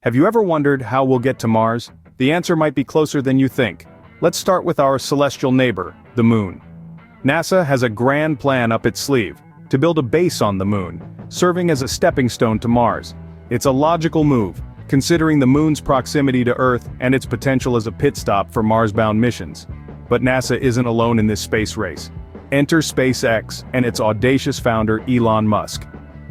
Have you ever wondered how we'll get to Mars? The answer might be closer than you think. Let's start with our celestial neighbor, the Moon. NASA has a grand plan up its sleeve to build a base on the Moon, serving as a stepping stone to Mars. It's a logical move, considering the Moon's proximity to Earth and its potential as a pit stop for Mars-bound missions. But NASA isn't alone in this space race. Enter SpaceX and its audacious founder, Elon Musk.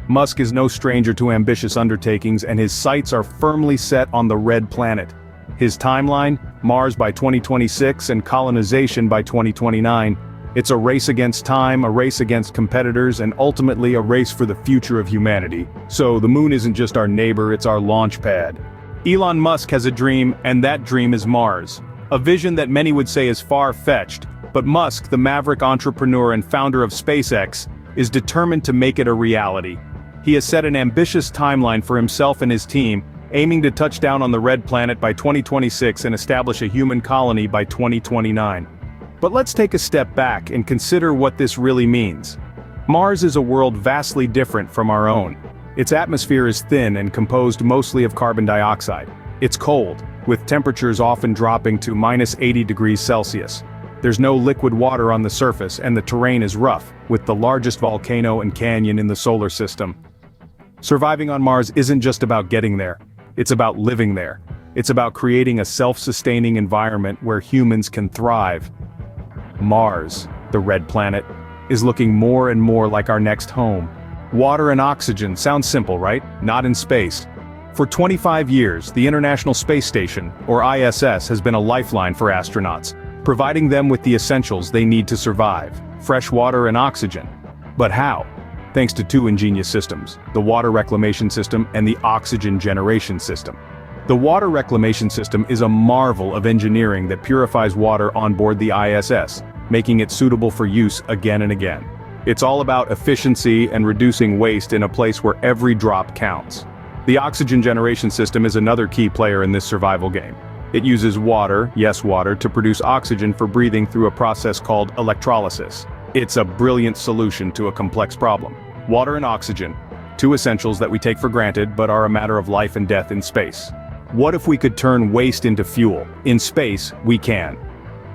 Musk is no stranger to ambitious undertakings, and his sights are firmly set on the red planet. His timeline, Mars by 2026 and colonization by 2029. It's a race against time, a race against competitors, and ultimately a race for the future of humanity. So the Moon isn't just our neighbor, it's our launch pad. Elon Musk has a dream, and that dream is Mars. A vision that many would say is far-fetched, but Musk, the maverick entrepreneur and founder of SpaceX, is determined to make it a reality. He has set an ambitious timeline for himself and his team, aiming to touch down on the red planet by 2026 and establish a human colony by 2029. But let's take a step back and consider what this really means. Mars is a world vastly different from our own. Its atmosphere is thin and composed mostly of carbon dioxide. It's cold, with temperatures often dropping to -80 degrees Celsius. There's no liquid water on the surface, and the terrain is rough, with the largest volcano and canyon in the solar system. Surviving on Mars isn't just about getting there. It's about living there. It's about creating a self-sustaining environment where humans can thrive. Mars, the red planet, is looking more and more like our next home. Water and oxygen sounds simple, right? Not in space. For 25 years, the International Space Station, or ISS, has been a lifeline for astronauts, providing them with the essentials they need to survive: fresh water and oxygen. But how? Thanks to two ingenious systems: the Water Reclamation System and the Oxygen Generation System. The Water Reclamation System is a marvel of engineering that purifies water on board the ISS, making it suitable for use again and again. It's all about efficiency and reducing waste in a place where every drop counts. The Oxygen Generation System is another key player in this survival game. It uses water, yes water, to produce oxygen for breathing through a process called electrolysis. It's a brilliant solution to a complex problem. Water and oxygen, two essentials that we take for granted but are a matter of life and death in space. What if we could turn waste into fuel? In space, we can.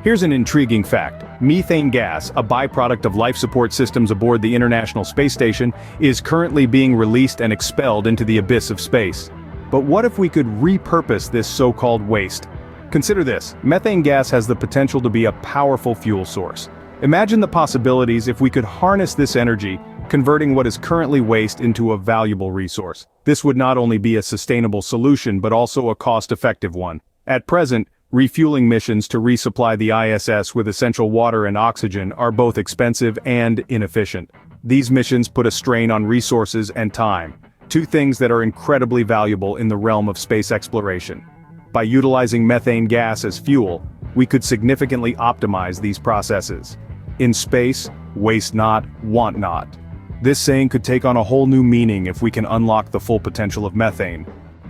Here's an intriguing fact. Methane gas, a byproduct of life support systems aboard the International Space Station, is currently being released and expelled into the abyss of space. But what if we could repurpose this so-called waste? Consider this: methane gas has the potential to be a powerful fuel source. Imagine the possibilities if we could harness this energy, converting what is currently waste into a valuable resource. This would not only be a sustainable solution but also a cost-effective one. At present, refueling missions to resupply the ISS with essential water and oxygen are both expensive and inefficient. These missions put a strain on resources and time, two things that are incredibly valuable in the realm of space exploration. By utilizing methane gas as fuel, we could significantly optimize these processes. In space, waste not, want not. This saying could take on a whole new meaning if we can unlock the full potential of methane.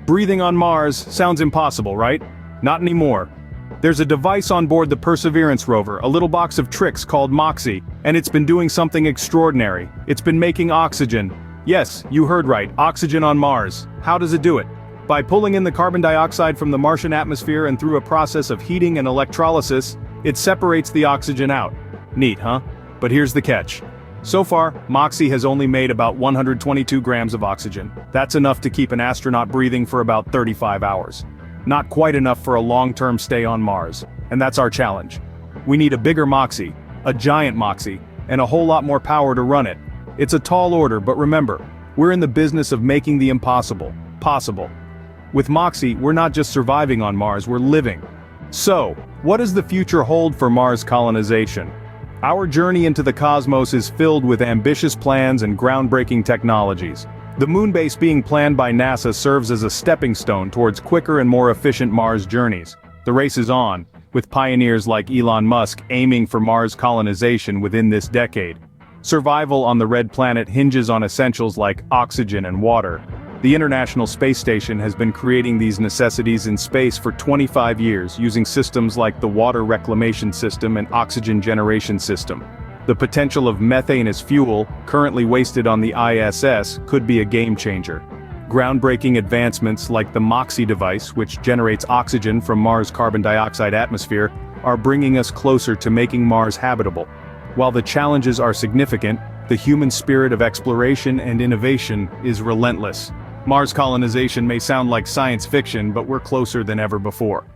Breathing on Mars sounds impossible, right? Not anymore. There's a device on board the Perseverance rover, a little box of tricks called MOXIE, and it's been doing something extraordinary. It's been making oxygen. Yes, you heard right, oxygen on Mars. How does it do it? By pulling in the carbon dioxide from the Martian atmosphere, and through a process of heating and electrolysis, it separates the oxygen out. Neat, huh? But here's the catch. So far, MOXIE has only made about 122 grams of oxygen. That's enough to keep an astronaut breathing for about 35 hours. Not quite enough for a long-term stay on Mars. And that's our challenge. We need a bigger MOXIE, a giant MOXIE, and a whole lot more power to run it. It's a tall order, but remember, we're in the business of making the impossible possible. With MOXIE, we're not just surviving on Mars, we're living. So, what does the future hold for Mars colonization? Our journey into the cosmos is filled with ambitious plans and groundbreaking technologies. The moon base being planned by NASA serves as a stepping stone towards quicker and more efficient Mars journeys. The race is on, with pioneers like Elon Musk aiming for Mars colonization within this decade. Survival on the red planet hinges on essentials like oxygen and water. The International Space Station has been creating these necessities in space for 25 years using systems like the Water Reclamation System and Oxygen Generation System. The potential of methane as fuel, currently wasted on the ISS, could be a game changer. Groundbreaking advancements like the MOXIE device, which generates oxygen from Mars' carbon dioxide atmosphere, are bringing us closer to making Mars habitable. While the challenges are significant, the human spirit of exploration and innovation is relentless. Mars colonization may sound like science fiction, but we're closer than ever before.